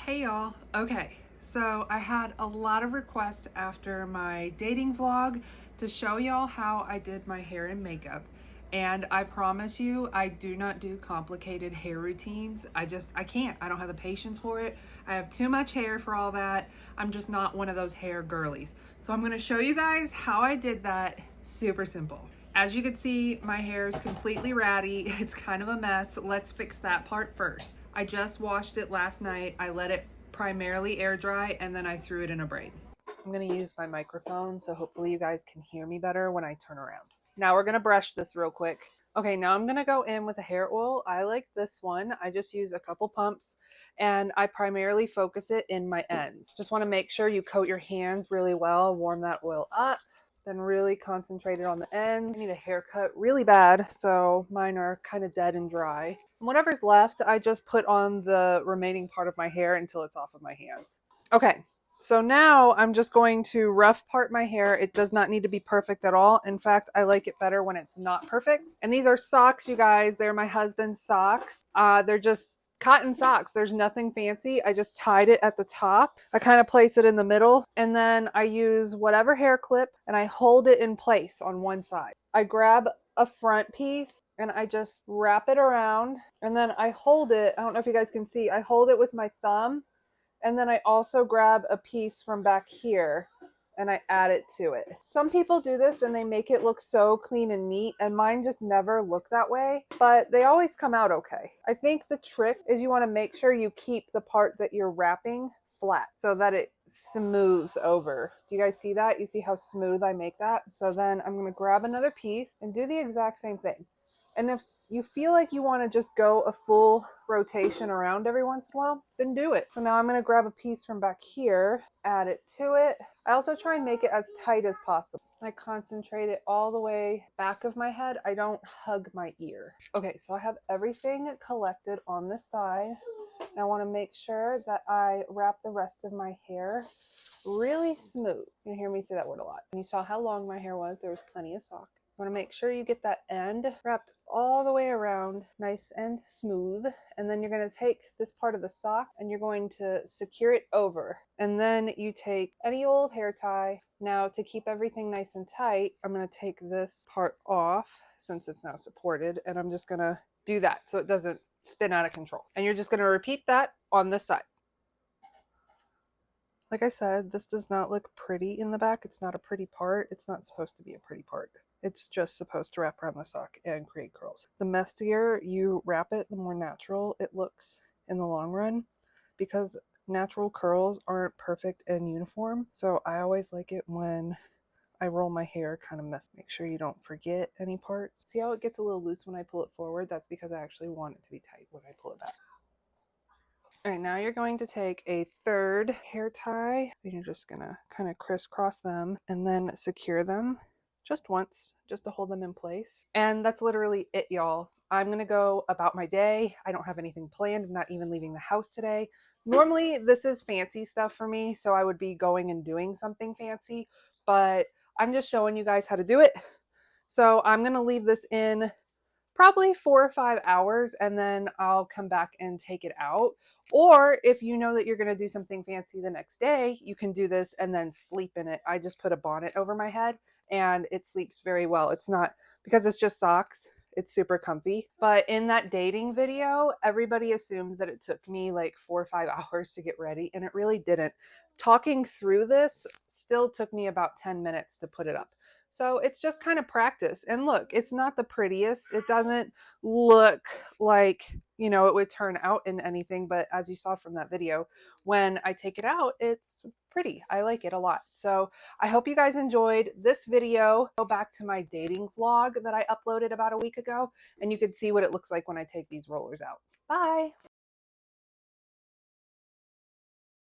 Hey y'all. Okay, so I had a lot of requests after my dating vlog to show y'all how I did my hair and makeup. And I promise you, I do not do complicated hair routines. I can't. I don't have the patience for it. I have too much hair for all that. I'm just not one of those hair girlies. So I'm gonna show you guys how I did that. Super simple. As you can see, my hair is completely ratty. It's kind of a mess. Let's fix that part first. I just washed it last night. I let it primarily air dry and then I threw it in a braid. I'm gonna use my microphone so hopefully you guys can hear me better when I turn around. Now we're gonna brush this real quick. Okay, now I'm gonna go in with a hair oil. I like this one. I just use a couple pumps and I primarily focus it in my ends. Just wanna make sure you coat your hands really well, warm that oil up, then really concentrated on the ends. I need a haircut really bad, so mine are kind of dead and dry. And whatever's left, I just put on the remaining part of my hair until it's off of my hands. Okay, so now I'm just going to rough part my hair. It does not need to be perfect at all. In fact, I like it better when it's not perfect. And these are socks, you guys. They're my husband's socks. They're just cotton socks. There's nothing fancy. I just tied it at the top. I kind of place it in the middle and then I use whatever hair clip and I hold it in place on one side. I grab a front piece and I just wrap it around and then I hold it. I don't know if you guys can see. I hold it with my thumb and then I also grab a piece from back here and I add it to it. Some people do this and they make it look so clean and neat, and mine just never look that way, but they always come out okay. I think the trick is you want to make sure you keep the part that you're wrapping flat so that it smooths over. Do you guys see that? You see how smooth I make that? So then I'm going to grab another piece and do the exact same thing. And if you feel like you want to just go a full rotation around every once in a while, then do it. So now I'm going to grab a piece from back here, add it to it. I also try and make it as tight as possible. I concentrate it all the way back of my head. I don't hug my ear. Okay, so I have everything collected on this side. And I want to make sure that I wrap the rest of my hair really smooth. You can hear me say that word a lot. And you saw how long my hair was. There was plenty of sock. You want to make sure you get that end wrapped all the way around, nice and smooth. And then you're going to take this part of the sock and you're going to secure it over. And then you take any old hair tie. Now to keep everything nice and tight, I'm going to take this part off since it's now supported. And I'm just going to do that so it doesn't spin out of control. And you're just going to repeat that on this side. Like I said, this does not look pretty in the back. It's not a pretty part. It's not supposed to be a pretty part. It's just supposed to wrap around the sock and create curls. The messier you wrap it, the more natural it looks in the long run, because natural curls aren't perfect and uniform. So I always like it when I roll my hair kind of messy. Make sure you don't forget any parts. See how it gets a little loose when I pull it forward? That's because I actually want it to be tight when I pull it back. All right, now you're going to take a third hair tie. You're just gonna kind of crisscross them and then secure them just once, just to hold them in place. And that's literally it, y'all. I'm gonna go about my day. I don't have anything planned. I'm not even leaving the house today. Normally, this is fancy stuff for me, so I would be going and doing something fancy, but I'm just showing you guys how to do it. So I'm gonna leave this in probably 4 or 5 hours and then I'll come back and take it out. Or if you know that you're going to do something fancy the next day, you can do this and then sleep in it. I just put a bonnet over my head and it sleeps very well. It's not, because it's just socks, it's super comfy. But in that dating video, everybody assumed that it took me like 4 or 5 hours to get ready, and it really didn't. Talking through this still took me about 10 minutes to put it up. So it's just kind of practice. And look, it's not the prettiest. It doesn't look like, you know, it would turn out in anything. But as you saw from that video, when I take it out, it's pretty. I like it a lot. So I hope you guys enjoyed this video. Go back to my dating vlog that I uploaded about a week ago, and you can see what it looks like when I take these rollers out. Bye.